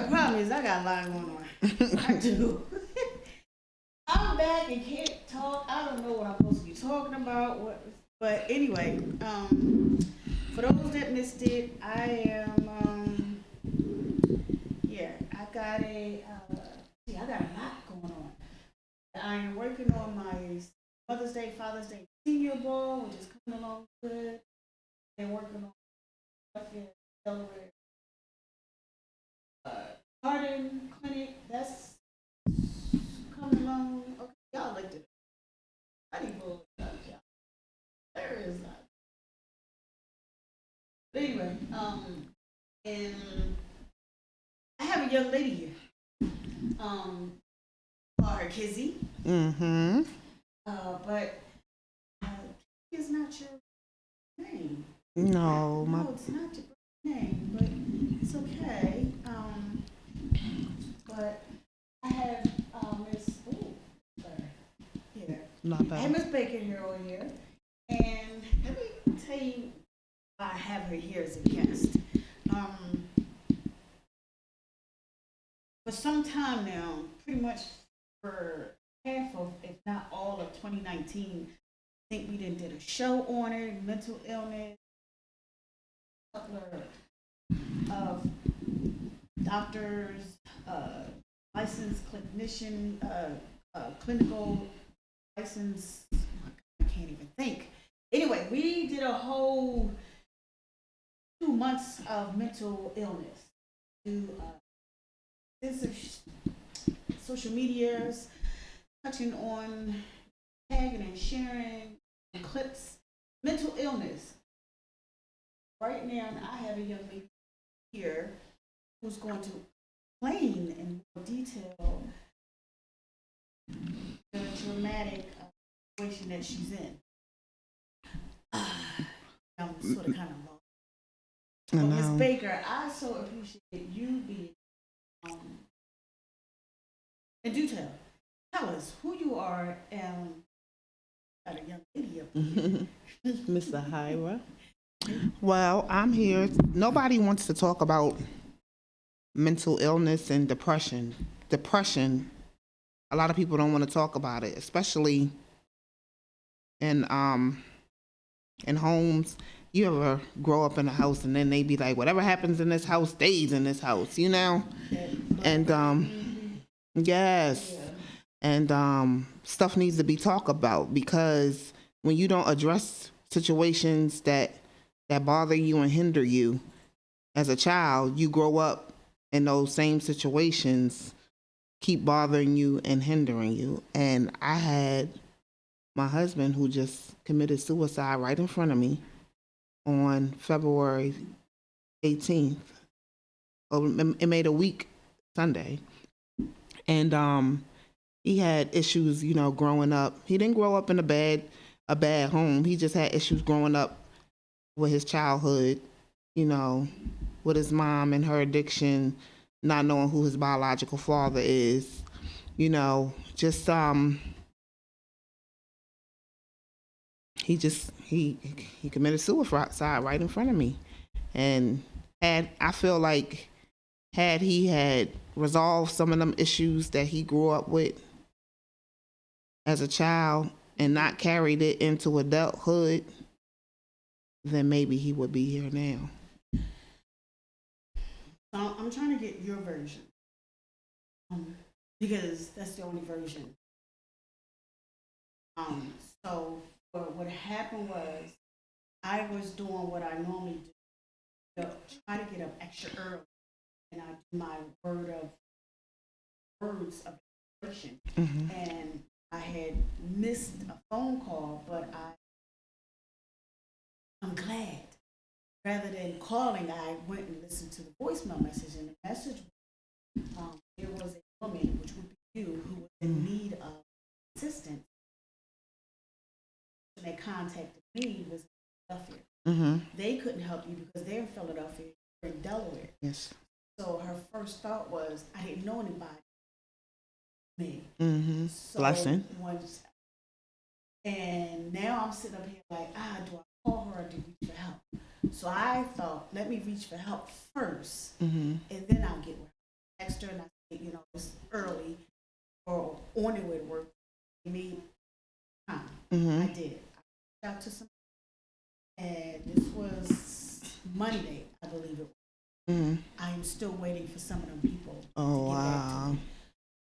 the problem is I got a lot going on. I do. I'm back and can't talk. I don't know what I'm supposed to be talking about. But anyway, for those that missed it, I am. Yeah, I got a. See, I got a lot going on. I am working on my Mother's Day, Father's Day senior ball, which is coming along good. And working on Delaware uh, garden clinic. That's coming along. Okay, y'all looked at it. I didn't go. There is not. But anyway, and I have a young lady here. Call her Kizzy. Mm-hmm. But Kizzy is not your name. No, my No, it's not your name, but it's okay. But I have Miss. Ooh, sorry. Here. not I have bad. Miss Baker here over here, and let me tell you why I have her here as a guest. Um, for some time now, pretty much for half of, if not all of 2019, I think we did a show on it, mental illness, a couple of doctors, uh, licensed clinician, clinical license. I can't even think. Anyway, we did a whole 2 months of mental illness through extensive social medias, touching on tagging and sharing clips, mental illness. Right now, I have a young lady here who's going to explain in more detail the dramatic situation that she's in. I'm sort of kind of lost. I But Miss know. Baker, I so appreciate you being um, and do tell us who you are and got a young lady up here. Mr. Hyra. Well, I'm here. Nobody wants to talk about mental illness and depression. Depression, a lot of people don't want to talk about it, especially in in homes. You ever grow up in a house and then they be like, whatever happens in this house stays in this house, you know? And yes. Yeah. And stuff needs to be talked about because when you don't address situations that bother you and hinder you as a child, you grow up in those same situations keep bothering you and hindering you. And I had my husband who just committed suicide right in front of me on February 18th. Oh, it made a week Sunday. And he had issues, you know, growing up. He didn't grow up in a bad home. He just had issues growing up with his childhood, you know, with his mom and her addiction, not knowing who his biological father is, you know, just he committed suicide right in front of me. And had I feel like had he had resolved some of them issues that he grew up with as a child and not carried it into adulthood, then maybe he would be here now. So I'm trying to get your version um, because that's the only version. Um, so what happened was I was doing what I normally do, try to get up extra early, and I do my words of expression. Mm-hmm. And I had missed a phone call, but I'm glad. Rather than calling, I went and listened to the voicemail message, and the message there was a woman, which would be you, who was in need of assistance. And they contacted me was in Philadelphia. Mm-hmm. They couldn't help you because they're in Philadelphia, you're in Delaware. Yes. So her first thought was, I didn't know anybody. Me. Mm-hmm. So Blessing. once, and now I'm sitting up here like, do I call her or do I reach for help? So I thought, let me reach for help first, Mm-hmm. and then I'll get with her. asked her and I said, it's early or on it with work. Give me time. I did. I reached out to some, and this was Monday, I believe it was. I am still waiting for some of them people to get back to me.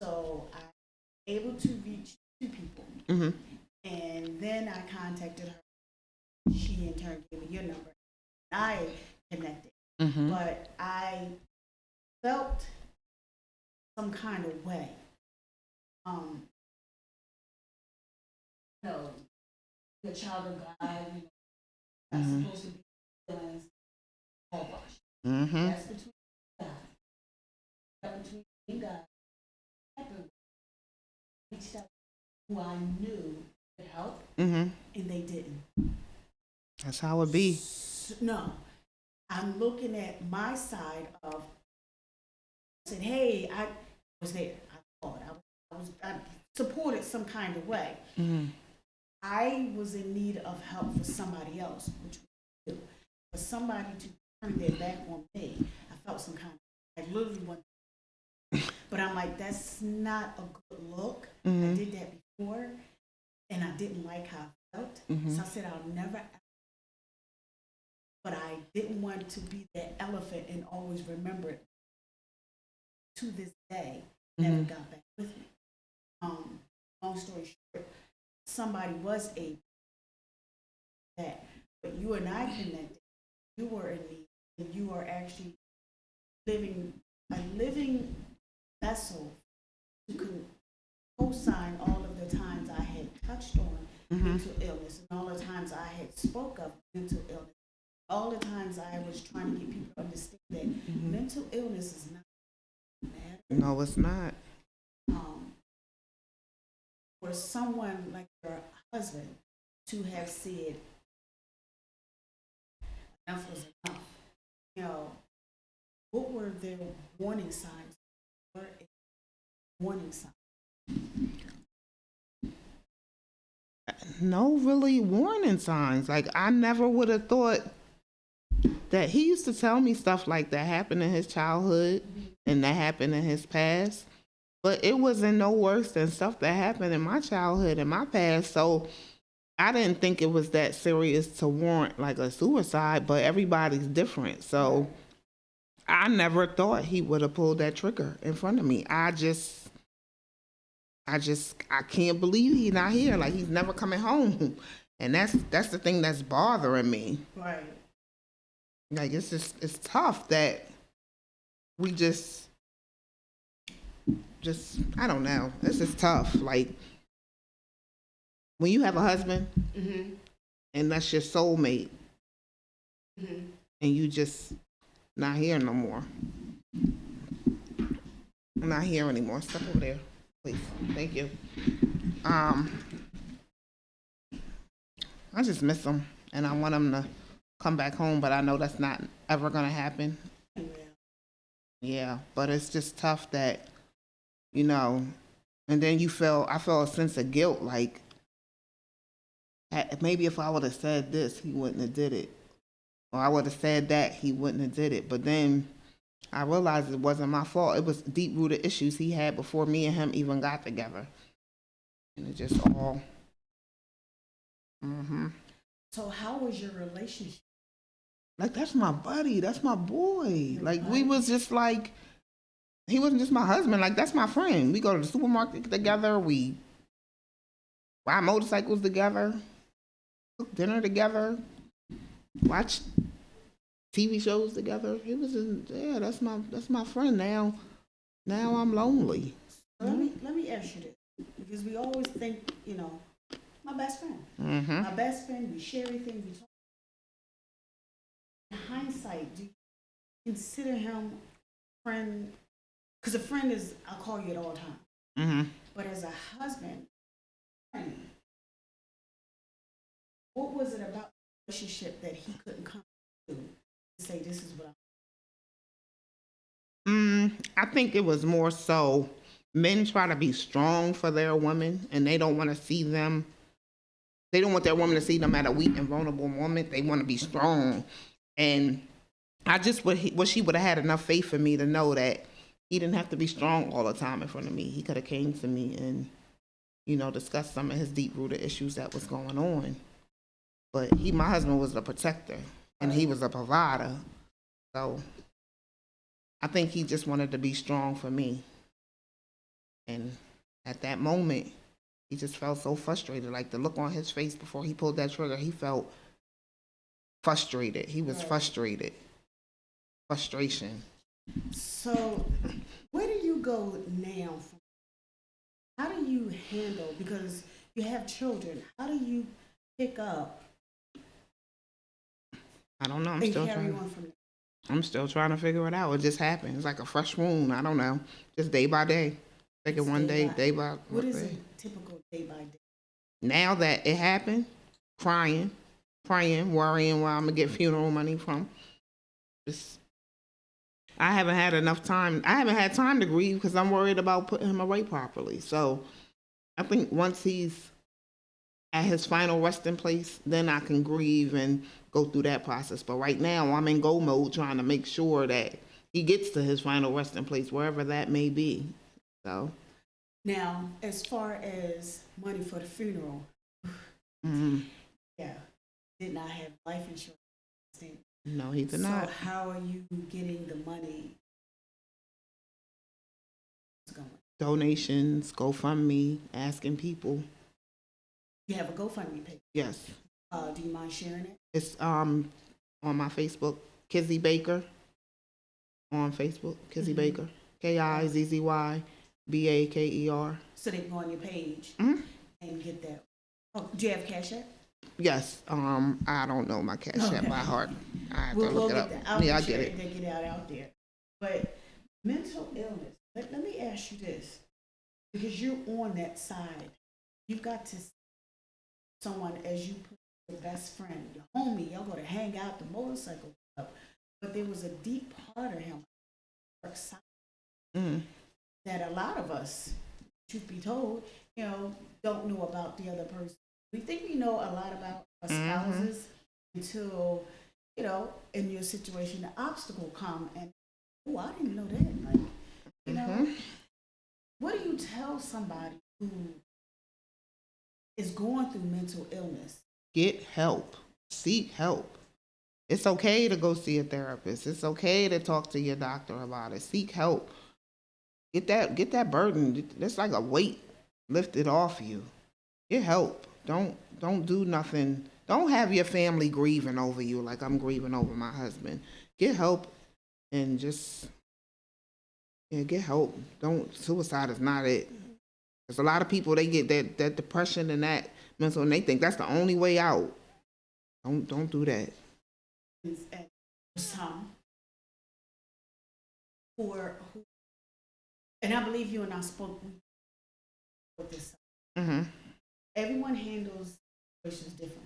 So I was able to reach 2 people. And then I contacted her. She in turn gave me your number. I connected. But I felt some kind of way. The child of God, not supposed to be feelings all rush. That's between God. That between God. Reached out to who I knew could help, and they didn't. That's how it be. No, I'm looking at my side of. I said, "Hey, I was there. I called. I supported some kind of way. I was in need of help for somebody else, which we do. For somebody to turn their back on me, I felt some kind of. I literally went. But I'm like, that's not a good look. I did that before, and I didn't like how I felt. So I said, I'll never. But I didn't want to be that elephant and always remember it. To this day, never got back with me. Long story short, somebody was able that, but you and I connected. You were in need, and you are actually living a living vessel to co-sign all of the times I had touched on mental illness and all the times I had spoke of mental illness, all the times I was trying to get people to understand that mental illness is not bad. No, it's not. For someone like your husband to have said enough was enough, what were their warning signs? Warning sign. No really warning signs. Like, I never would have thought that he used to tell me stuff like that happened in his childhood and that happened in his past. But it wasn't no worse than stuff that happened in my childhood and my past. So I didn't think it was that serious to warrant like a suicide, but everybody's different. So I never thought he would have pulled that trigger in front of me. I can't believe he's not here. Like, he's never coming home. And that's the thing that's bothering me. Right. Like, it's tough that we just I don't know. This is tough. Like, when you have a husband and that's your soulmate and you just not here no more. I'm not here anymore. Step over there, please. Thank you. I just miss him and I want him to come back home, but I know that's not ever gonna happen. Yeah, but it's just tough that, and then I felt a sense of guilt, like, maybe if I would have said this, he wouldn't have did it. Or I would have said that, he wouldn't have did it. But then I realized it wasn't my fault. It was deep-rooted issues he had before me and him even got together. And it just all... So how was your relationship? Like, that's my buddy. That's my boy. Like, we was just like... He wasn't just my husband. Like, that's my friend. We go to the supermarket together. We ride motorcycles together. Cook dinner together. Watch TV shows together. It was that's my friend now. Now I'm lonely. Let me ask you this, because we always think, my best friend. My best friend, we share everything, we talk. In hindsight, do you consider him a friend? Because a friend is, I'll call you at all times. But as a husband, friend, what was it about the relationship that he couldn't come to say, this is what I think it was more so men try to be strong for their women, and they don't want to see them. They don't want their woman to see them at a weak and vulnerable moment. They want to be strong. And I just wish he would have had enough faith in me to know that he didn't have to be strong all the time in front of me. He could have came to me and, discussed some of his deep rooted issues that was going on. But my husband was the protector and he was a provider. So I think he just wanted to be strong for me. And at that moment, he just felt so frustrated. Like the look on his face before he pulled that trigger, he felt frustrated. He was frustrated. Frustration. So, where do you go now? How do you handle, because you have children, how do you pick up I don't know. and carry on from there? I'm still trying to figure it out. It just happened. It's like a fresh wound. I don't know. Just day by day. Take it one day, day by What is day. a typical day by day? Now that it happened, crying, praying, worrying where I'm gonna get funeral money from. Just, I haven't had enough time. I haven't had time to grieve because I'm worried about putting him away properly. So I think once he's at his final resting place, then I can grieve and go through that process. But right now, I'm in go mode trying to make sure that he gets to his final resting place, wherever that may be. So now, as far as money for the funeral, yeah, did not have life insurance. No, he did so not. How are you getting the money? Donations, GoFundMe, asking people. You have a GoFundMe page? Yes. Do you mind sharing it? It's on my Facebook, Kizzy Baker. On Facebook, Kizzy Baker, KIZZYBAKER. So they can go on your page Mm-hmm. and get that. Oh, do you have Cash App? Yes. I don't know my Cash App by heart. I have to look it up. Yeah, I get it. They get it out there. But mental illness. Let me ask you this, because you're on that side. You've got to see someone as you put your best friend, your homie. Y'all go to hang out the motorcycle club, but there was a deep part of him that a lot of us, truth be told, don't know about the other person. We think we know a lot about our spouses until, in your situation, the obstacle come and, oh, I didn't know that. Like, what do you tell somebody who is going through mental illness? Get help. Seek help. It's okay to go see a therapist. It's okay to talk to your doctor about it. Seek help. Get that burden. That's like a weight lifted off you. Get help. Don't do nothing. Don't have your family grieving over you like I'm grieving over my husband. Get help and just get help. Suicide is not it. There's a lot of people, they get that depression and that mental, and they think that's the only way out. Don't do that. And some who, and I believe you and I spoke with this. Everyone handles situations differently.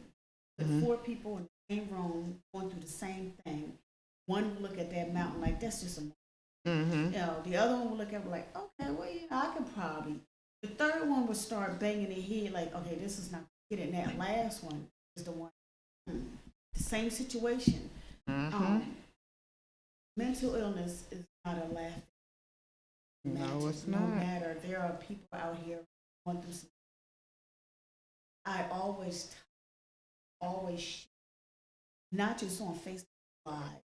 The 4 people in the same room going through the same thing, one will look at that mountain like that's just a mountain. The other one will look at it like, okay, well, I can probably. The third one will start banging their head like, okay, this is not good. And that last one is the one, the same situation. Mental illness is not a laughing matter. No, it's not. No matter, there are people out here going through some. I always, not just on Facebook Live,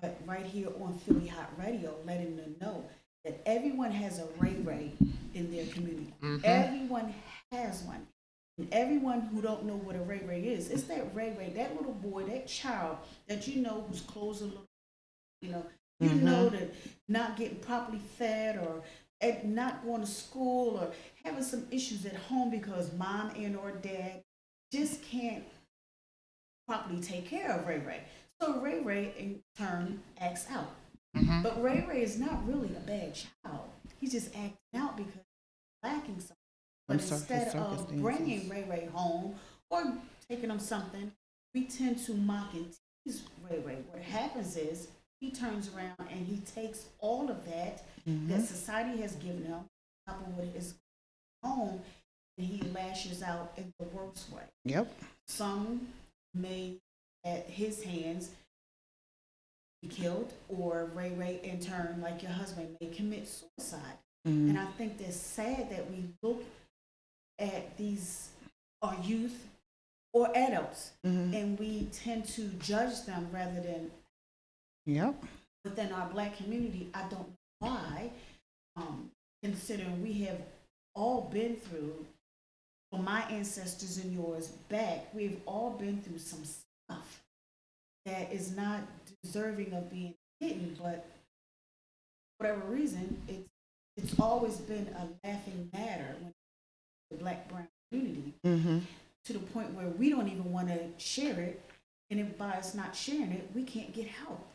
but right here on Philly Hot Radio, letting them know that everyone has a Ray Ray in their community. Everyone has one. And everyone who don't know what a Ray Ray is, it's that Ray Ray, that little boy, that child that whose clothes are little, that not getting properly fed or not going to school or having some issues at home because mom and or dad just can't properly take care of Ray Ray. So Ray Ray in turn acts out. But Ray Ray is not really a bad child. He's just acting out because he's lacking something. But instead of bringing Ray Ray home or taking him something, we tend to mock and tease Ray Ray. What happens is he turns around and he takes all of that that society has given him, coupled with his home, and he lashes out in the worst way. Yep. Some may, at his hands, be killed, or Ray in turn, like your husband, may commit suicide. And I think that's sad that we look at these, our youth or adults, and we tend to judge them rather than. Yep. Within our Black community, I don't know why, considering we have all been through, for my ancestors and yours back, we've all been through some stuff that is not deserving of being hidden, but for whatever reason, it's always been a laughing matter when the Black brown community, to the point where we don't even want to share it, and if by us not sharing it, we can't get help.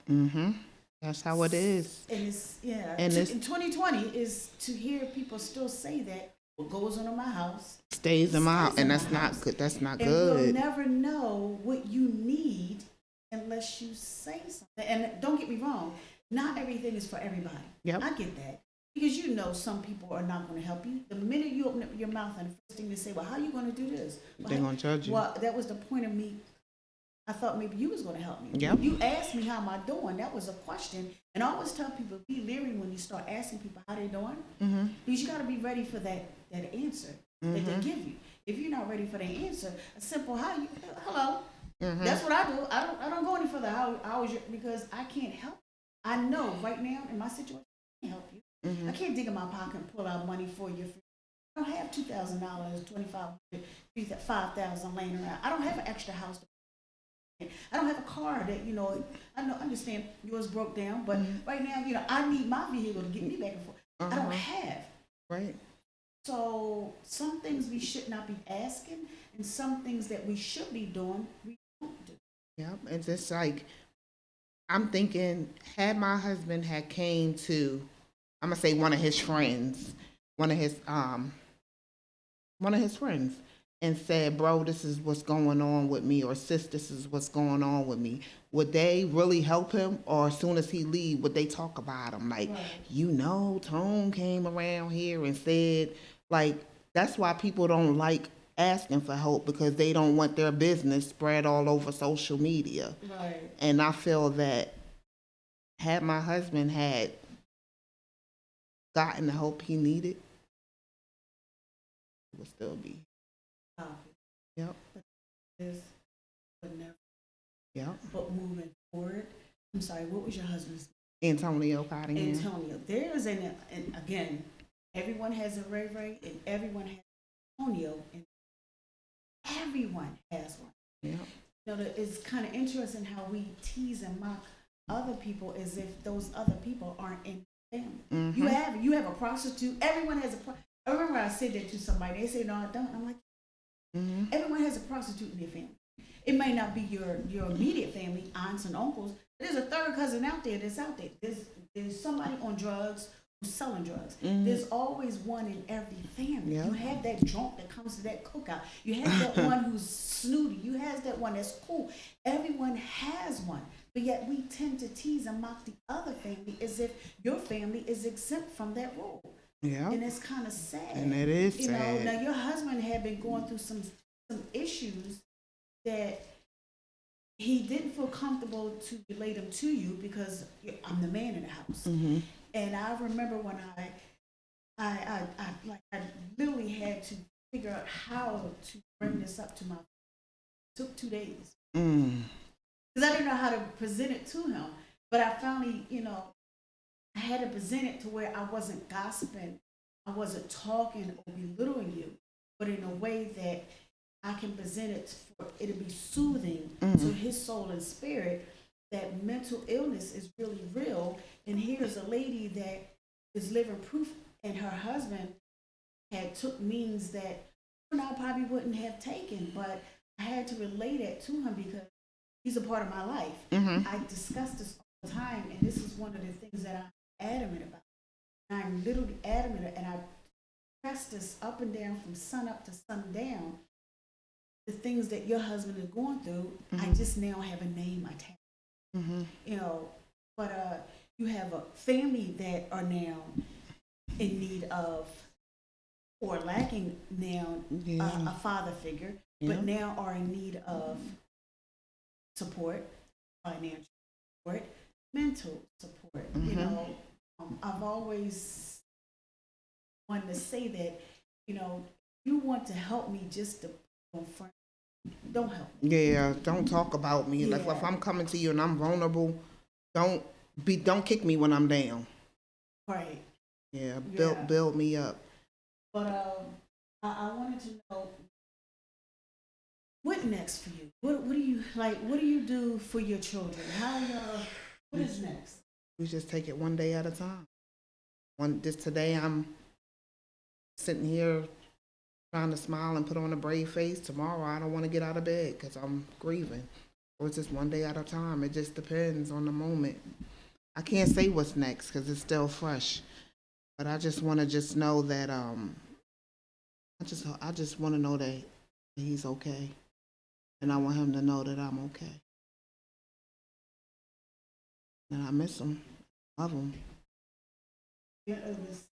That's how it is. And it's, And in 2020 is to hear people still say that what goes on in my house stays in my house, and that's my not house. good. That's not And good. we'll never know what you need unless you say something. And don't get me wrong, not everything is for everybody. Yep. I get that. Because you know some people are not going to help you. The minute you open up your mouth and the first thing they say, well, how are you going to do this? Well, They're going to judge you. Well, that was the point of me. I thought maybe you was going to help me. Yep. You asked me how am I doing. That was a question. And I always tell people, be leery when you start asking people how they're doing. Because you got to be ready for that answer that they give you. If you're not ready for the answer, a simple hello. That's what I do. I don't go any further. How was your, because I can't help. I know right now in my situation, I can't help you. I can't dig in my pocket and pull out money for you. I don't have $2,000, $2,500, $5,000 laying around. I don't have an extra house to. I don't have a car that, I understand yours broke down, but right now, I need my vehicle to get me back and forth. I don't have. Right. So some things we should not be asking, and some things that we should be doing, we don't do. Yep. It's just like, I'm thinking, had my husband had came to, I'm gonna say one of his friends, one of his friends, and said, bro, this is what's going on with me, or sis, this is what's going on with me, would they really help him? Or as soon as he leave, would they talk about him? Like, right. Tone came around here and said, like, that's why people don't like asking for help, because they don't want their business spread all over social media. Right. And I feel that had my husband had gotten the help he needed, he would still be. Yep. But never. Yep. But moving forward, I'm sorry, what was your husband's name? Antonio Cottingham. Antonio. There is and again, everyone has a Ray, and everyone has Antonio, and everyone has one. Yeah. It's kind of interesting how we tease and mock other people as if those other people aren't in the family. You have a prostitute. Everyone has I remember I said that to somebody. They say, no, I don't. I'm like, everyone has a prostitute in their family. It may not be your immediate family, aunts and uncles. There's a third cousin out there that's out there. There's somebody on drugs who's selling drugs. There's always one in every family. You have that drunk that comes to that cookout. You have that one who's snooty. You have that one that's cool. Everyone has one. But yet we tend to tease and mock the other family as if your family is exempt from that rule. Yeah. And it's kind of sad. And it is sad. Now your husband had been going through some issues that he didn't feel comfortable to relate them to you because I'm the man in the house. And I remember when I literally had to figure out how to bring this up to my. It took 2 days because I didn't know how to present it to him. But I finally, I had to present it to where I wasn't gossiping, I wasn't talking or belittling you, but in a way that I can present it for it to be soothing to his soul and spirit, that mental illness is really real. And here's a lady that is living proof, and her husband had took means that I probably wouldn't have taken, but I had to relate it to him because he's a part of my life. I discuss this all the time, and this is one of the things that I'm adamant about. I'm literally adamant, and I press this up and down from sun up to sundown. The things that your husband is going through, I just now have a name attached. But you have a family that are now in need of or lacking now a father figure, but now are in need of support, financial support, mental support. You know, I've always wanted to say that, you want to help me just to put on front, don't help me. Yeah, don't talk about me. Like if Yeah. I'm coming to you and I'm vulnerable, don't don't kick me when I'm down. Right. Yeah, Yeah. build me up. But I wanted to know what next for you. What do you like? What do you do for your children? How what is next? We just take it one day at a time. Just today I'm sitting here trying to smile and put on a brave face. Tomorrow I don't want to get out of bed because I'm grieving. Or it's just one day at a time. It just depends on the moment. I can't say what's next because it's still fresh. But I just want to just know that I just want to know that he's okay, and I want him to know that I'm okay, and I miss him, love him. Yeah, it was,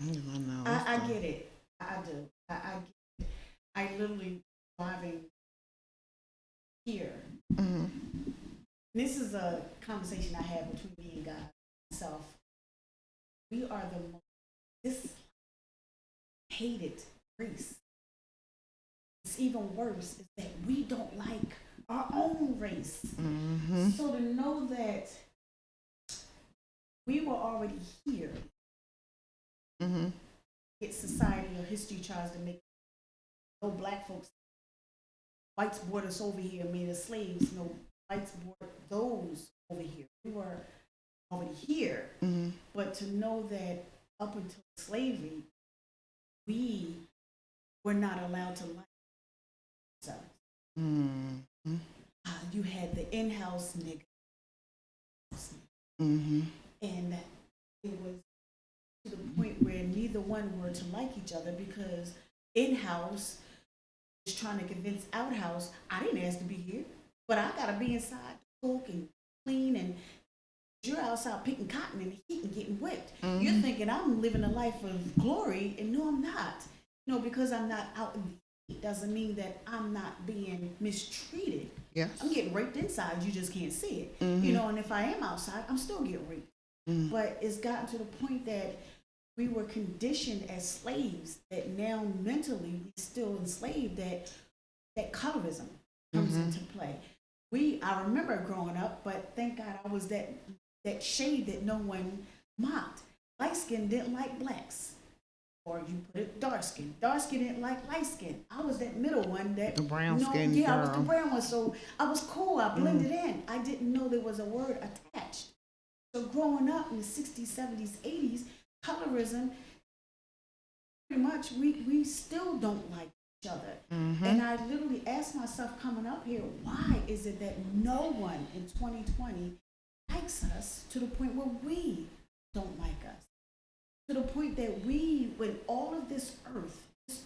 I know. I get it. I do. I get it. I literally driving here. Mm-hmm. This is a conversation I had between me and God myself. We are the most this hated race. It's even worse is that we don't like our own race. Mm-hmm. So to know that we were already here, Mm-hmm. yet society or history tries to make no black folks, whites brought us over here, made us slaves. No, whites brought those over here. We were already here, Mm-hmm. but to know that up until slavery, we were not allowed to like ourselves. Mm-hmm. You had the in-house nigga, Mm-hmm. and it was to the point where neither one were to like each other because in-house was trying to convince outhouse, I didn't ask to be here, but I gotta be inside to cook and clean, and you're outside picking cotton in the heat and getting whipped. Mm-hmm. You're thinking I'm living a life of glory, and no, I'm not. Because I'm not out in the heat doesn't mean that I'm not being mistreated. Yes. I'm getting raped inside, you just can't see it. Mm-hmm. And if I am outside, I'm still getting raped. Mm-hmm. But it's gotten to the point that we were conditioned as slaves that now mentally we still enslaved, that colorism comes Mm-hmm. into play. I remember growing up, but thank God I was that shade that no one mocked. Light skin didn't like blacks. Or you put it dark skin. Dark skin didn't like light skin. I was that middle one that The brown skin yeah, girl. I was the brown one. So I was cool. I blended in. I didn't know there was a word attached. So growing up in the 60s, 70s, 80s, colorism, pretty much we still don't like each other. Mm-hmm. And I literally asked myself coming up here, why is it that no one in 2020 likes us to the point where we don't like us? To the point that we, with all of this earth is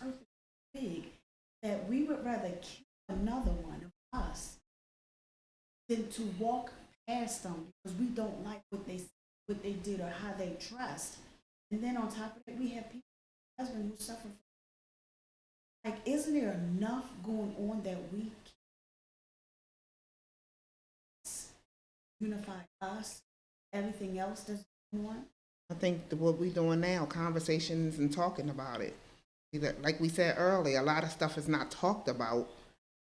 big, that we would rather kill another one of us than to walk past them because we don't like what they did or how they dressed. And then on top of it, we have people, husband who suffer from, like, isn't there enough going on that we can unify us? Everything else that's going on? I think what we're doing now, conversations and talking about it. Like we said earlier, a lot of stuff is not talked about,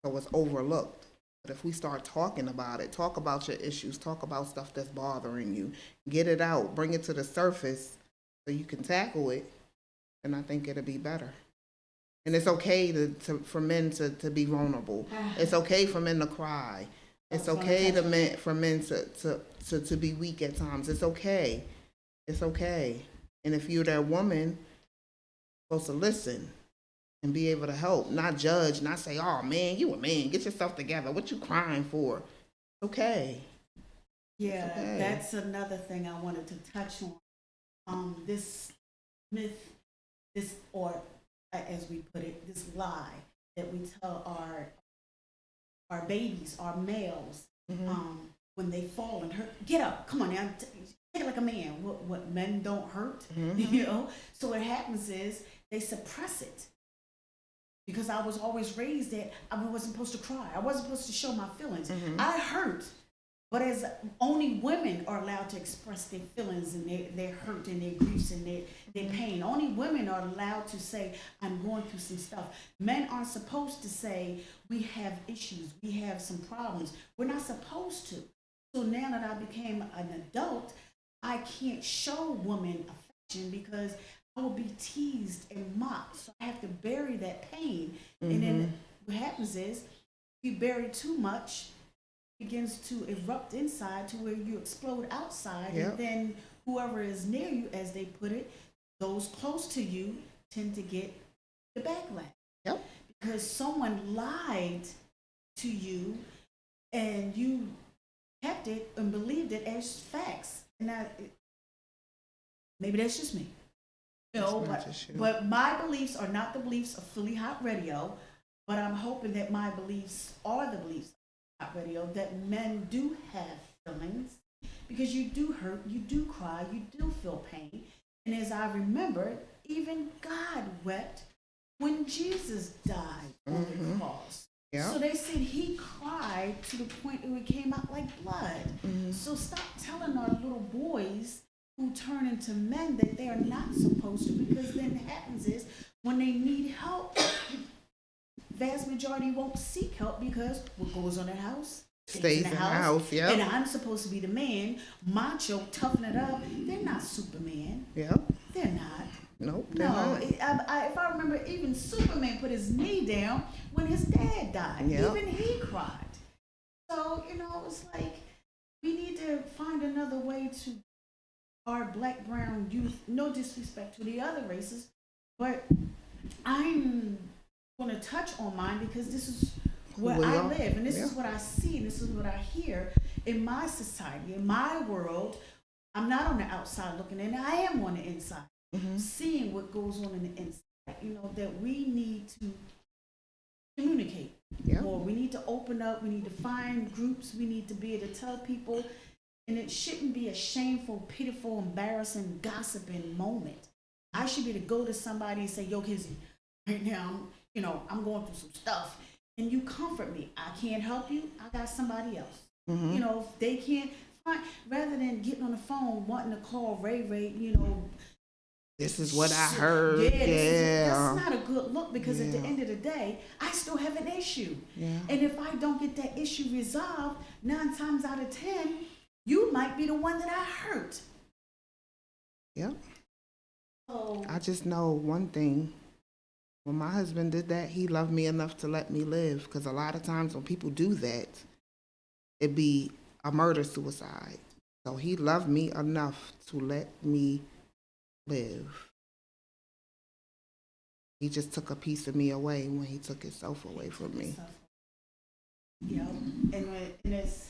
so it's overlooked. But if we start talking about it, talk about your issues, talk about stuff that's bothering you, get it out, bring it to the surface so you can tackle it, and I think it'll be better. And it's okay for men to be vulnerable. It's okay for men to cry. It's okay for men to be weak at times. It's okay. It's okay. And if you're that woman, you're supposed to listen and be able to help, not judge, not say, oh man, you a man, get yourself together. What you crying for? It's okay. Yeah, It's okay. that's another thing I wanted to touch on. This myth, or as we put it, this lie that we tell our babies, our males, when they fall and hurt, get up, come on now, take it like a man. What men don't hurt, Mm-hmm. So what happens is they suppress it. because I was always raised that I wasn't supposed to cry. I wasn't supposed to show my feelings. I hurt, but as only women are allowed to express their feelings and their hurt and their griefs and their pain. Only women are allowed to say, I'm going through some stuff. Men aren't supposed to say, we have issues, we have some problems. We're not supposed to. So now that I became an adult, I can't show women affection because I will be teased and mocked. So I have to bury that pain. And then what happens is, if you bury too much, it begins to erupt inside to where you explode outside. Yep. And then whoever is near you, as they put it, those close to you tend to get the backlash. Yep. Because someone lied to you and you kept it and believed it as facts. And maybe that's just me. No, but my beliefs are not the beliefs of Philly Hot Radio, but I'm hoping that my beliefs are the beliefs of Hot Radio, that men do have feelings, because you do hurt, you do cry, you do feel pain. And as I remember, even God wept when Jesus died on the cross. Yeah. So they said he cried to the point where it came out like blood. So stop telling our little boys who turn into men that they are not supposed to, because then what happens is when they need help, vast majority won't seek help because what goes on in the house stays in the house. Yeah. And I'm supposed to be the man, macho, toughen it up. They're not Superman. Yeah. They're not. Nope. No, if I remember, even Superman put his knee down when his dad died. Yep. Even he cried. So, it's like we need to find another way to our black, brown youth. No disrespect to the other races, but I'm going to touch on mine because this is where I live, and this is what I see, and this is what I hear in my society, in my world. I'm not on the outside looking in, I am on the inside, seeing what goes on in the inside. That we need to communicate more. We need to open up. We need to find groups. We need to be able to tell people, and it shouldn't be a shameful, pitiful, embarrassing, gossiping moment. I should be able to go to somebody and say, yo, Kizzy, right now, I'm going through some stuff, and you comfort me. I can't help you. I got somebody else. If they can't, fine. Rather than getting on the phone wanting to call Ray, this is what I heard. That's not a good look, because at the end of the day, I still have an issue. Yeah. And if I don't get that issue resolved, 9 times out of 10, you might be the one that I hurt. Yep. So I just know one thing. When my husband did that, he loved me enough to let me live. Because a lot of times when people do that, it'd be a murder-suicide. So he loved me enough to let me live. He just took a piece of me away when he took himself away from me. And it's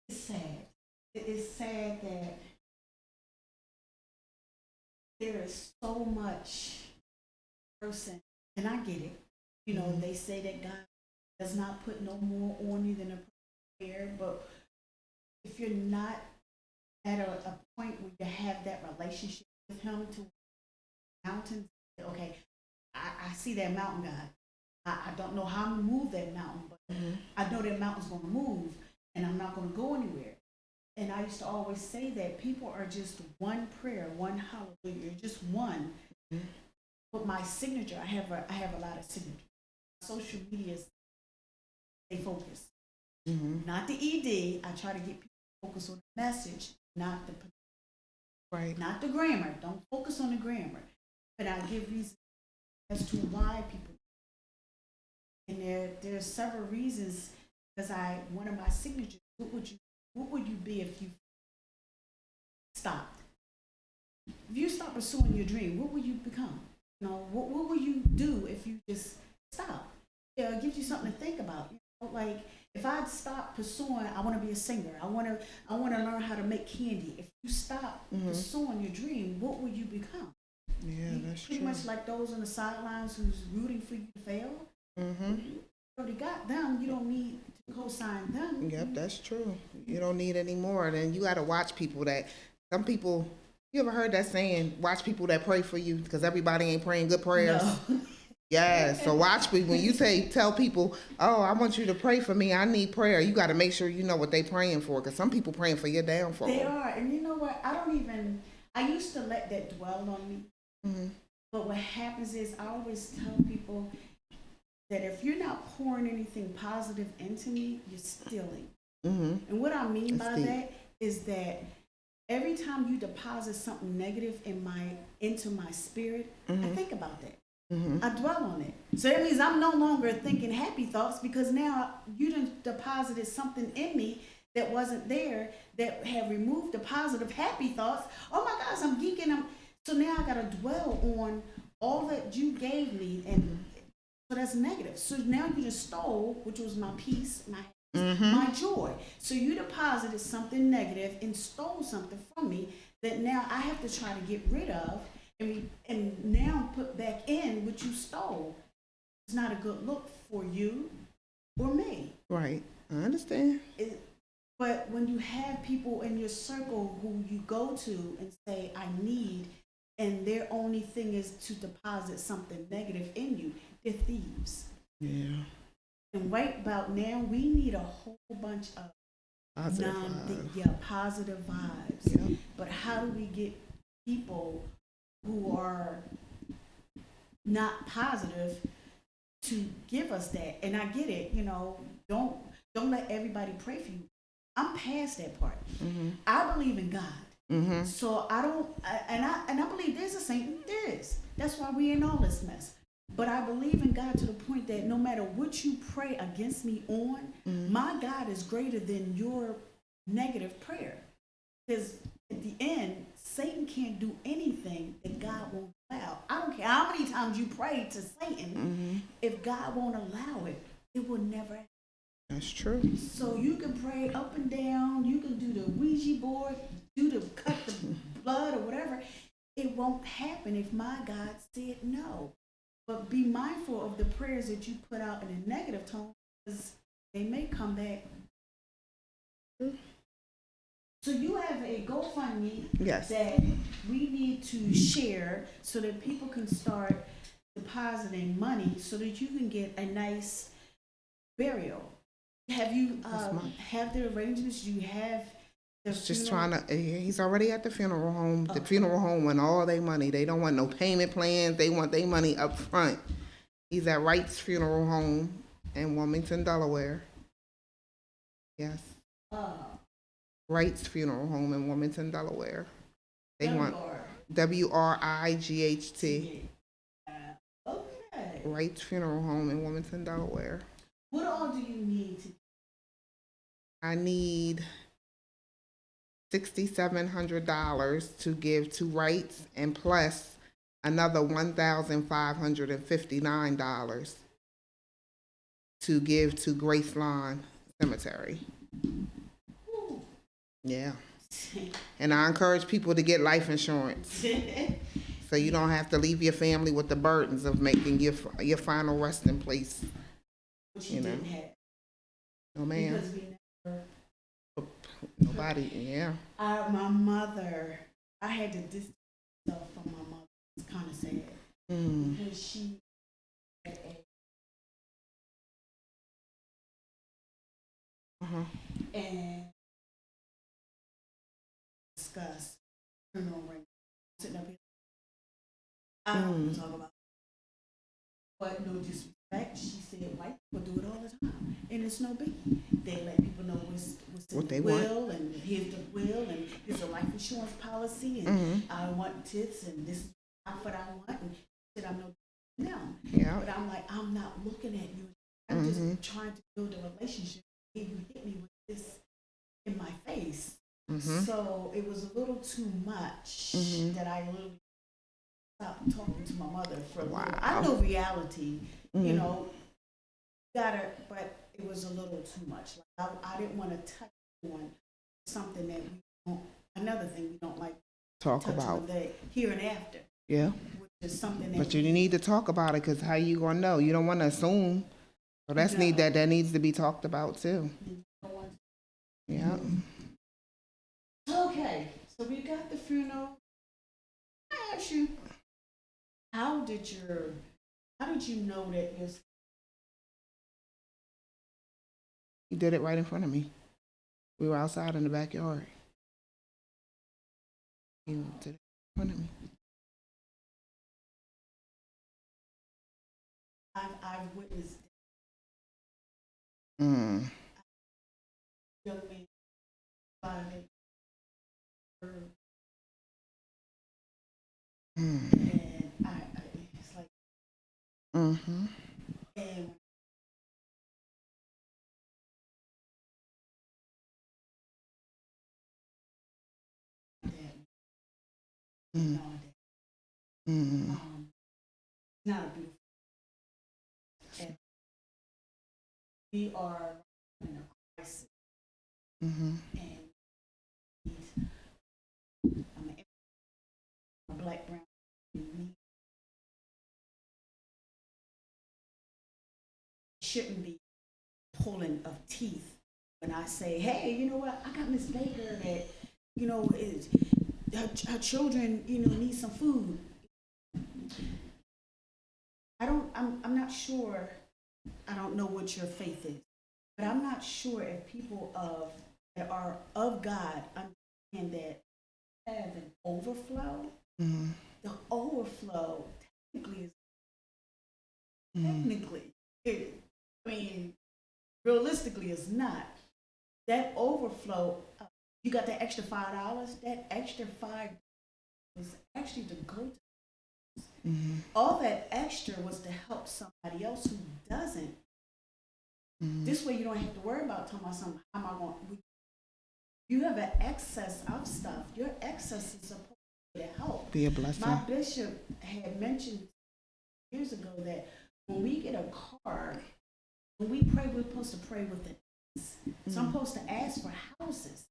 sad. It is sad that there is so much person, and I get it. They say that God does not put no more on you than a prayer, but if you're not at a point where you have that relationship with him to mountains, okay, I see that mountain, God. I don't know how I'm going to move that mountain, but I know that mountain's going to move, and I'm not going to go anywhere. And I used to always say that people are just one prayer, one hallelujah, just one. But my signature, I have a lot of signatures. Social media, stay focused. Not the ED. I try to get people to focus on the message, not the grammar. Don't focus on the grammar. But I give reasons as to why people. And there are several reasons, because one of my signatures. What would you be if you stopped? If you stop pursuing your dream, what would you become? What will you do if you just stop? It gives you something to think about. Like if I stop pursuing, I want to be a singer. I want to learn how to make candy. If you stop pursuing your dream, what will you become? Yeah, that's pretty true. Much like those on the sidelines who's rooting for you to fail. You already got them. You don't need to co-sign them. Yep, that's true. You don't need any more. Then you got to watch people that. Some people. You ever heard that saying? Watch people that pray for you, because everybody ain't praying good prayers. No. Yeah, so watch me when you tell people, oh, I want you to pray for me. I need prayer. You got to make sure you know what they praying for, because some people praying for your downfall. They are, and you know what? I used to let that dwell on me. Hmm. But what happens is I always tell people that if you're not pouring anything positive into me, you're stealing. Hmm. And what I mean That's by deep. that is that every time you deposit something negative into my spirit, I think about that. Hmm. I dwell on it. So that means I'm no longer thinking happy thoughts because now you done deposited something in me that wasn't there, that have removed the positive happy thoughts. Oh my gosh, I'm geeking. So now I gotta dwell on all that you gave me, and so that's negative. So now you just stole, which was my peace, my joy. So you deposited something negative and stole something from me that now I have to try to get rid of and now put back in what you stole. It's not a good look for you or me. Right. I understand. But when you have people in your circle who you go to and say, I need, and their only thing is to deposit something negative in you, they're thieves. Yeah. And right about now, we need a whole bunch of Positive vibes. positive vibes. Yep. But how do we get people who are not positive to give us that? And I get it, don't let everybody pray for you. I'm past that part. Mm-hmm. I believe in God. Mm-hmm. So I don't, and I believe there's a saint. There is. That's why we're in all this mess. But I believe in God to the point that no matter what you pray against me on, my God is greater than your negative prayer. Because at the end, Satan can't do anything that God won't allow. I don't care how many times you pray to Satan. If God won't allow it, it will never happen. That's true. So you can pray up and down, you can do the Ouija board, cut the blood or whatever. It won't happen if my God said no. But be mindful of the prayers that you put out in a negative tone, because they may come back. So you have a GoFundMe Yes. that we need to share so that people can start depositing money so that you can get a nice burial. Have you have the arrangements? You have the Just funeral? trying to. He's already at the funeral home. The Okay. funeral home want all their money. They don't want no payment plans. They want their money up front. He's at Wright's Funeral Home in Wilmington, Delaware. Yes, Uh, Wright's Funeral Home in Wilmington, Delaware. They want WRIGHT. Okay. Wright's Funeral Home in Wilmington, Delaware. What all do you need to? I need $6,700 to give to Wright's, and plus another $1,559 to give to Grace-Lawn Cemetery. Ooh. Yeah. And I encourage people to get life insurance so you don't have to leave your family with the burdens of making your final resting place. Which you didn't have. No, ma'am. Because we never. Nobody, yeah. My mother, I had to distance myself from my mother. It's kind of sad. Because she had and discuss criminal rape. Sitting up here. I don't want to talk about it. But no disrespect, she said white people do it all the time. And it's no biggie. They let people know what's in What the they will, want. and here's the will, and here's a life insurance policy, and I want tits, and this is what I want, and she said, I'm no now. Yeah. But I'm like, I'm not looking at you. I'm just trying to build a relationship. And you hit me with this in my face. So it was a little too much that I literally stopped talking to my mother for a little. I know reality, you know, but it was a little too much. Like I didn't want to touch on something that we don't, another thing we don't like Talk touch about. on the here and after. Yeah. Which is something that But you need to talk about it, because how you gonna know? You don't want to assume. So that needs to be talked about too. Yeah. Okay, so we got the funeral. I ask you, how did your How did you know that your He did it right in front of me. We were outside in the backyard. He did it in front of me. I've witnessed Mm. young men violate her, Mm. and it's like, Mm-hmm. and that, Mm. knowing Mm. that, it's not a beautiful, and we are in a crisis, Mm-hmm. and I'm a black, brown, we shouldn't be pulling of teeth when I say, hey, you know what, I got Miss Baker that, is her children, need some food. I'm not sure, I don't know what your faith is, but I'm not sure if people that are of God understand that have an overflow. Mm-hmm. The overflow technically is Mm-hmm. technically, it, I mean, realistically, is not. That overflow, you got that extra $5. That extra $5 was actually to go to. Mm-hmm. All that extra was to help somebody else who doesn't. Mm-hmm. This way, you don't have to worry about talking about something. How am I going? You have an excess of stuff. Your excess is supposed to help. Be a blessing. My bishop had mentioned years ago that when we get a car, when we pray, we're supposed to pray with it. So I'm supposed to ask for houses.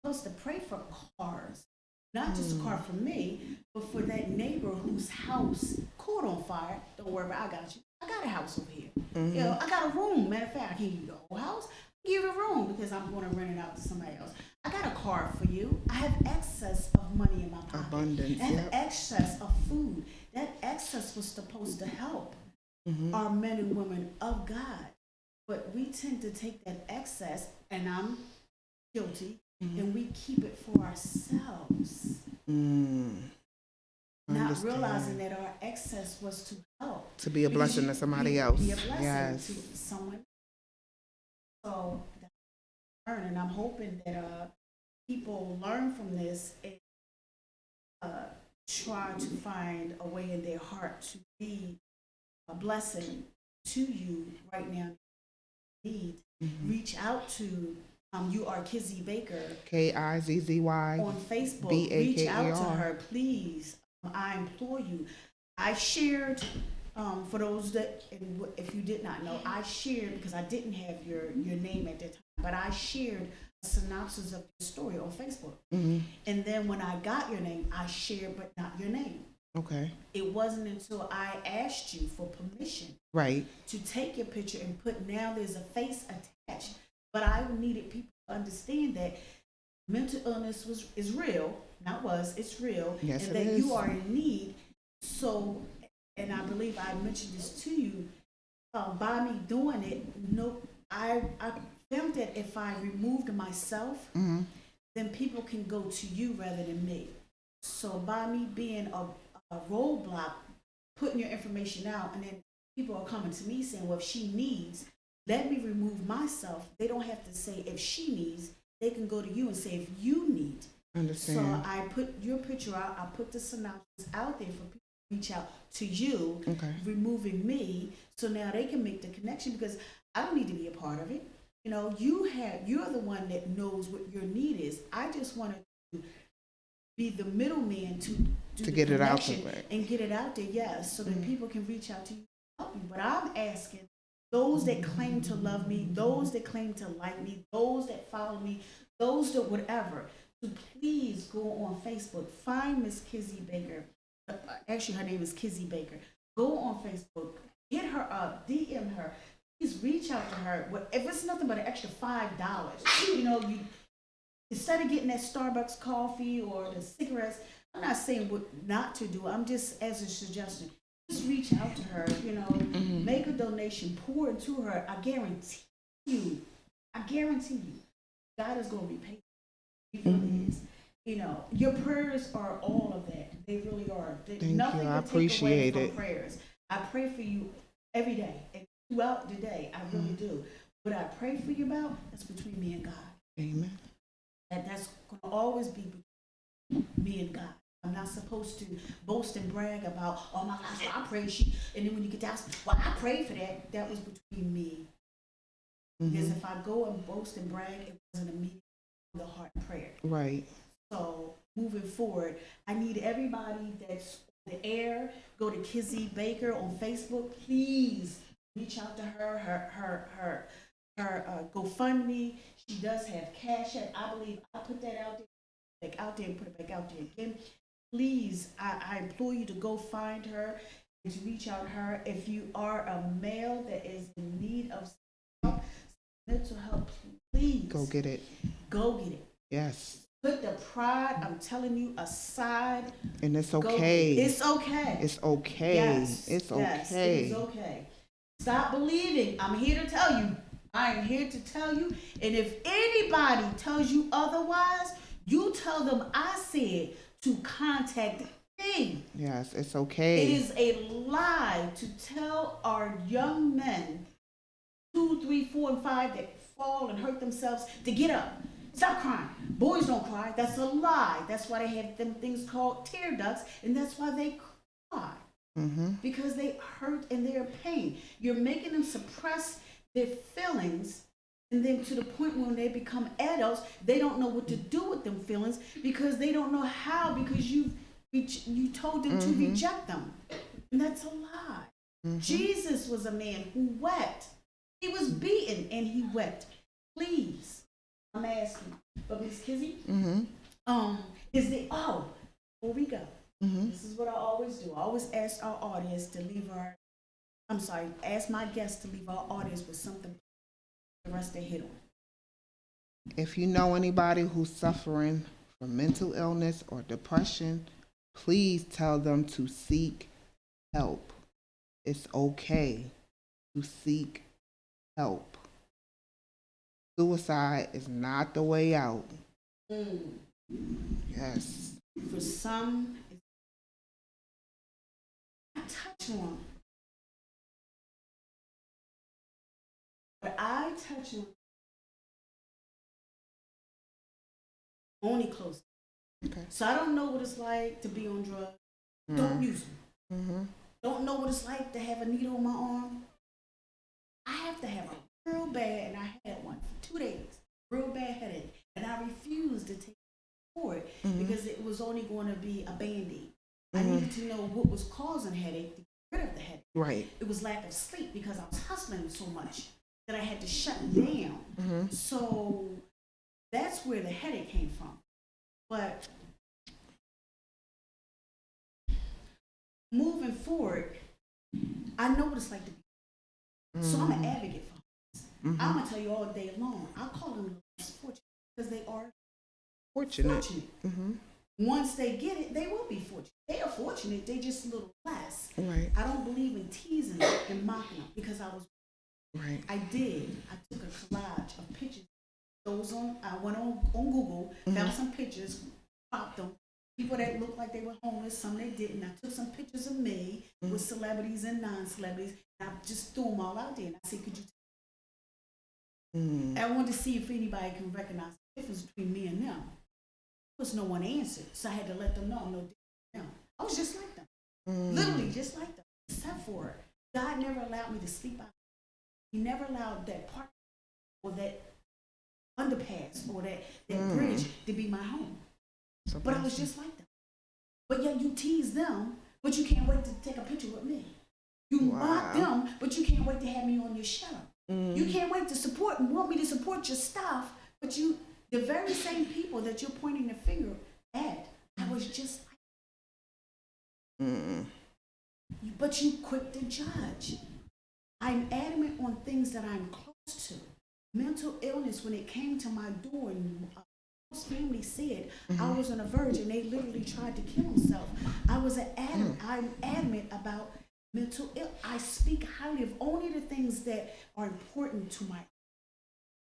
I'm supposed to pray for cars. Not just a car for me, but for that neighbor whose house caught on fire. Don't worry about it, I got you. I got a house over here. Mm-hmm. I got a room. Matter of fact, I can't give you the whole house. I give you a room because I'm going to rent it out to somebody else. I got a car for you. I have excess of money in my pocket. Abundance. I have Yep. excess of food. That excess was supposed to help our men and women of God. But we tend to take that excess, and I'm guilty, and we keep it for ourselves, not realizing that our excess was to help. To be a blessing to somebody else. Be a blessing Yes. to someone. So that's what I learned, and I'm hoping that people learn from this and try to find a way in their heart to be a blessing to you right now. Need reach out to you are Kizzy Baker Kizzy on Facebook. Reach out to her, please. I implore you. I shared for those that, if you did not know, I shared because I didn't have your name at that time, but I shared a synopsis of your story on Facebook. And then when I got your name, I shared, but not your name. Okay. It wasn't until I asked you for permission Right. to take your picture and put, now there's a face attached. But I needed people to understand that mental illness is real, not was, it's real, Yes, and it that is. you are in need. So, and I believe I mentioned this to you, by me doing it, no, I felt that if I removed myself, then people can go to you rather than me. So by me being a roadblock, putting your information out, and then people are coming to me saying, well, if she needs, let me remove myself. They don't have to say if she needs, they can go to you and say if you need. Understand. So I put your picture out, I put the synopsis out there for people to reach out to you, Okay. removing me, so now they can make the connection because I don't need to be a part of it. You're the one that knows what your need is. I just want to be the middleman to do the get it out connection there. and get it out there, yes, so that people can reach out to you and help you. But I'm asking those that claim to love me, those that claim to like me, those that follow me, those that whatever, to please go on Facebook, find Miss Kizzy Baker. Actually, her name is Kizzy Baker. Go on Facebook, hit her up, DM her. Please reach out to her. If it's nothing but an extra $5, you instead of getting that Starbucks coffee or the cigarettes, I'm not saying what not to do. I'm just as a suggestion. just reach out to her, make a donation, pour into her. You, I guarantee you, God is going to repay you. He really is. Your prayers are all of that. They really are. Thank Nothing you. I to take appreciate away it. from prayers. I pray for you every day and throughout the day. I really do. What I pray for you about, that's between me and God. Amen. That's going to always be between me and God. I'm not supposed to boast and brag about, oh my gosh, well, I prayed she, and then when you get down, well, I prayed for that. That was between me. Because if I go and boast and brag, it wasn't a me from the heart prayer. Right. So moving forward, I need everybody that's on the air. Go to Kizzy Baker on Facebook. Please reach out to her GoFundMe. She does have Cash App. I believe I put that out there, back out there, and put it back out there again. Please, I implore you to go find her and to reach out to her. If you are a male that is in need of help, mental help, please Go get it. Go get it. Yes. Put the pride, I'm telling you, aside. And it's okay. It's okay. It's okay. Yes. It's Yes, okay. it is okay. Stop believing. I'm here to tell you. I am here to tell you. And if anybody tells you otherwise, you tell them I said to contact me. Yes, it's okay. It is a lie to tell our young men, 2, 3, 4, and 5 that fall and hurt themselves to get up. Stop crying. Boys don't cry. That's a lie. That's why they have them things called tear ducts, and that's why they cry. Because they hurt and they're in pain. You're making them suppress their feelings, and then to the point when they become adults, they don't know what to do with them feelings because they don't know how, because you told them to reject them. And that's a lie. Jesus was a man who wept. He was beaten and he wept. Please, I'm asking. But Miss Kizzy, is there, before we go, this is what I always do. I always ask our audience to leave ask my guests to leave our audience with something the rest they hit on. If you know anybody who's suffering from mental illness or depression, please tell them to seek help. It's okay to seek help. Suicide is not the way out. Yes. For some, I touch on. But I touch on only close. Okay. So I don't know what it's like to be on drugs. Don't use them. Don't know what it's like to have a needle in my arm. I have to have a real bad, and I had one for 2 days, real bad headache, and I refused to take it for it because it was only going to be a Band-Aid. I needed to know what was causing headache to get rid of the headache. Right. It was lack of sleep because I was hustling so much that I had to shut down. So that's where the headache came from. But moving forward, I know what it's like to be. So I'm an advocate for this. I'm going to tell you all day long. I call them fortunate because they are fortunate. Once they get it, they will be fortunate. They are fortunate. They just a little less. Right. I don't believe in teasing them and mocking them because I was. Right. I did. I took a collage of pictures. Those I went on Google, found some pictures, popped them. People that looked like they were homeless, some they didn't. I took some pictures of me with celebrities and non-celebrities, and I just threw them all out there. And I said, could you I wanted to see if anybody can recognize the difference between me and them. There was no one answered, so I had to let them know, no difference from them. I was just like them, literally just like them, except for God never allowed me to sleep out. He never allowed that park or that underpass or that bridge to be my home. So but I was just like them. But yet you tease them, but you can't wait to take a picture with me. You mock them, but you can't wait to have me on your show. You can't wait to support and want me to support your stuff, but the very same people that you're pointing the finger at, I was just like but you quick to judge. I'm adamant on things that I'm close to. Mental illness, when it came to my door, and most family said I was on a verge, and they literally tried to kill themselves. I'm adamant about mental ill. I speak highly of only the things that are important to my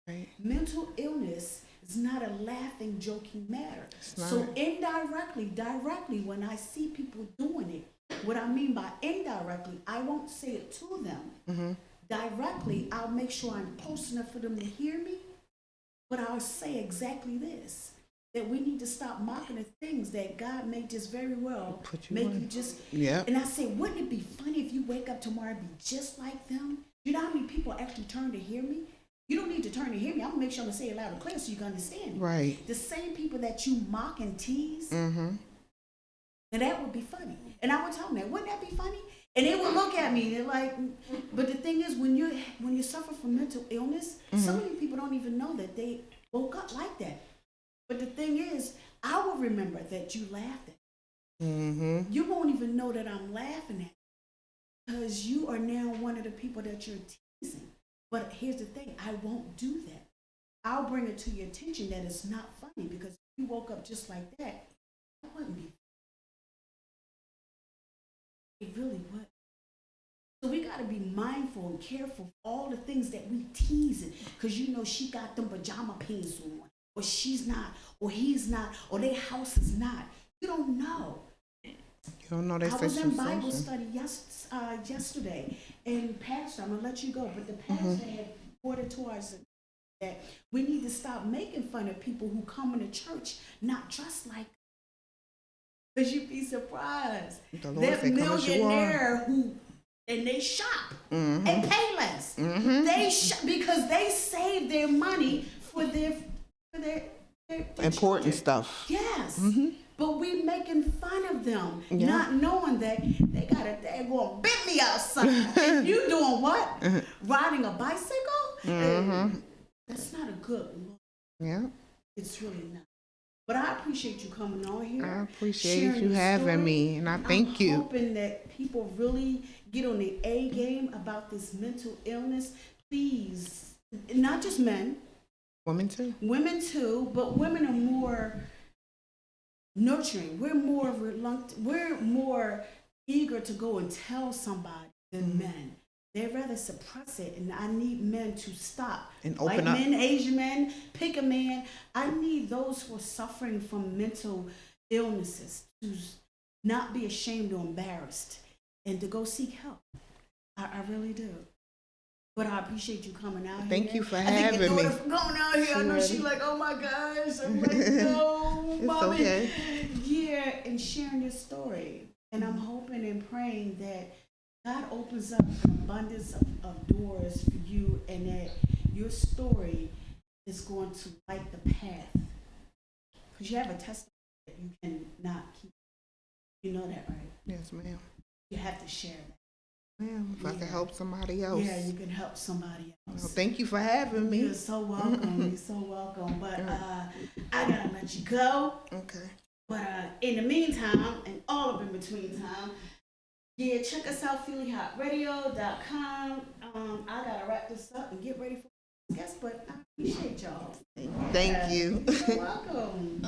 Right. mental illness is not a laughing, joking matter. not. So indirectly, directly, when I see people doing it, what I mean by indirectly, I won't say it to them. Directly, I'll make sure I'm close enough for them to hear me, but I'll say exactly this. That we need to stop mocking the things that God may just very well make you just. Yeah. And I say, wouldn't it be funny if you wake up tomorrow and be just like them? You know how many people actually turn to hear me? You don't need to turn to hear me. I'm gonna make sure I'm gonna say it loud and clear so you can understand me. Right. The same people that you mock and tease, and that would be funny. And I would tell them that, wouldn't that be funny? And they would look at me and they're like, but the thing is, when you suffer from mental illness, some of you people don't even know that they woke up like that. But the thing is, I will remember that you laughed at me. You won't even know that I'm laughing at you because you are now one of the people that you're teasing. But here's the thing, I won't do that. I'll bring it to your attention that it's not funny because if you woke up just like that, it wouldn't be. It really would. So we got to be mindful and careful of all the things that we tease it because you know she got them pajama pants on. Or she's not, or he's not, or their house is not. You don't know. You don't know that I was in Bible situation. study yesterday, and pastor, I'm gonna let you go, but the pastor had reported to us that we need to stop making fun of people who come into church not dressed like. Because you'd be surprised. That millionaire who and they shop and pay less. They because they save their money for their important children. stuff. Yes. But we making fun of them, not knowing that they got a daggone Bentley outside. And you doing what? Riding a bicycle? That's not a good look. Yeah. It's really not. But I appreciate you coming on here. I appreciate you having me, and I thank you. I'm hoping that people really get on the A game about this mental illness. Please, not just men. Women too. Women too, but women are more nurturing. We're more reluctant. We're more eager to go and tell somebody than men. They'd rather suppress it, and I need men to stop. And open White up. men, Asian men, pick a man. I need those who are suffering from mental illnesses to not be ashamed or embarrassed and to go seek help. I really do. But I appreciate you coming out here. Thank you for I think having your me. daughter coming out here. I know she's like, oh my gosh. I'm like, no, It's mommy. okay. Yeah, and sharing your story. And I'm hoping and praying that God opens up an abundance of doors for you and that your story is going to light the path. Because you have a testimony that you cannot keep. You know that, right? Yes, ma'am. You have to share that. Ma'am, if I can help somebody else. Yeah, you can help somebody else. Well, thank you for having me. You're so welcome. You're so welcome. But I gotta let you go. Okay. But in the meantime, and all of in between time, yeah, check us out, phillyhotradio.com. I gotta wrap this up and get ready for guests, but I appreciate y'all. Thank you. You're welcome.